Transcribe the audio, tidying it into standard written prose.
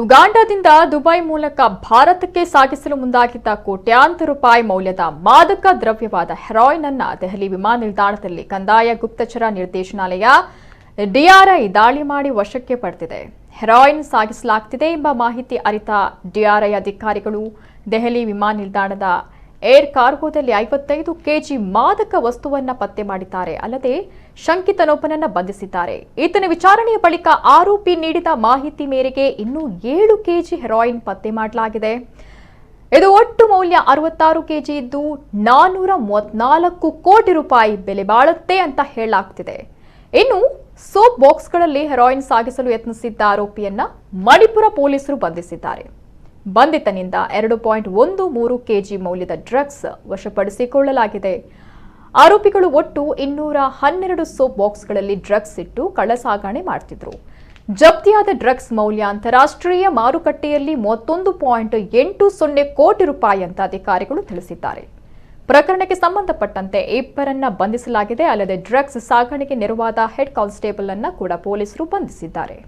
ಉಗಾಂಡಾದಿಂದ Dubai ಮೂಲಕ ಭಾರತಕ್ಕೆ ಸಾಗಿಸಲು ಮುಂದಾಗಿದ್ದ ಕೋಟ್ಯಾಂತರ ರೂಪಾಯಿ ಮೌಲ್ಯದ ಮಾದಕ ದ್ರವ್ಯವಾದ ಹೆರಾಯಿನ್ ಅನ್ನು ದೆಹಲಿ ವಿಮಾನ ನಿಲ್ದಾಣದಲ್ಲಿ ಕಂದಾಯ ಗುಪ್ತಚರ ನಿರ್ದೇಶನಾಲಯ ಡಿಆರ್ಐ ದಾಳಿ ಮಾಡಿ ವಶಕ್ಕೆ ಪಡೆದಿದೆ. ಹೆರಾಯಿನ್ ಸಾಗಿಸಲಾಗುತ್ತಿದೆ ಎಂಬ ಮಾಹಿತಿ ಅರಿತ ಡಿಆರ್ಐ ಅಧಿಕಾರಿಗಳು ದೆಹಲಿ ವಿಮಾನ ನಿಲ್ದಾಣದ ಏರ್ ಕಾರ್ಗೋದಲ್ಲಿ 55 ಕೆಜಿ ಮಾದಕ ವಸ್ತುವನ್ನು ಪತ್ತೆ ಮಾಡಿದ್ದಾರೆ. ಅಲ್ಲದೆ ಶಂಕಿತನೊಬ್ಬನನ್ನು ಬಂಧಿಸಿದ್ದಾರೆ. ಈತನ ವಿಚಾರಣೆಯ ಬಳಿಕ ಆರೋಪಿ ನೀಡಿದ ಮಾಹಿತಿ ಮೇರೆಗೆ ಇನ್ನೂ 7 ಕೆಜಿ ಹೆರಾಯಿನ್ ಪತ್ತೆ ಮಾಡಲಾಗಿದೆ. ಇದು ಒಟ್ಟು ಮೌಲ್ಯ 66 ಕೆಜಿ ಇದ್ದು 434 ಕೋಟಿ ರೂಪಾಯಿ ಬೆಲೆ ಬಾಳುತ್ತೆ ಅಂತ ಹೇಳಲಾಗ್ತಿದೆ. ಇನ್ನು ಸೋಪ್ ಬಾಕ್ಸ್ಗಳಲ್ಲಿ ಹೆರಾಯಿನ್ ಸಾಗಿಸಲು ಯತ್ನಿಸಿದ್ದ ಆರೋಪಿಯನ್ನ ಮಣಿಪುರ ಪೊಲೀಸರು ಬಂಧಿಸಿದ್ದಾರೆ. ಬಂಧಿತನಿಂದ 2.13 ಕೆಜಿ ಮೌಲ್ಯದ ಡ್ರಗ್ಸ್ ವಶಪಡಿಸಿಕೊಳ್ಳಲಾಗಿದೆ. ಆರೋಪಿಗಳು ಒಟ್ಟು 212 ಸೋಪ್ ಬಾಕ್ಸ್ಗಳಲ್ಲಿ ಡ್ರಗ್ಸ್ ಇಟ್ಟು ಕಳ್ಳಸಾಗಣೆ ಮಾಡುತ್ತಿದ್ದರು. ಜಪ್ತಿಯಾದ ಡ್ರಗ್ಸ್ ಮೌಲ್ಯ ಅಂತಾರಾಷ್ಟ್ರೀಯ ಮಾರುಕಟ್ಟೆಯಲ್ಲಿ 31.80 ಕೋಟಿ ರೂಪಾಯಿ ಅಂತ ಅಧಿಕಾರಿಗಳು ತಿಳಿಸಿದ್ದಾರೆ. ಪ್ರಕರಣಕ್ಕೆ ಸಂಬಂಧಪಟ್ಟಂತೆ ಇಬ್ಬರನ್ನ ಬಂಧಿಸಲಾಗಿದೆ. ಅಲ್ಲದೆ ಡ್ರಗ್ಸ್ ಸಾಗಣೆಗೆ ನೆರವಾದ ಹೆಡ್ ಕಾನ್ಸ್ಟೇಬಲ್ ಅನ್ನ ಕೂಡ ಪೊಲೀಸರು ಬಂಧಿಸಿದ್ದಾರೆ.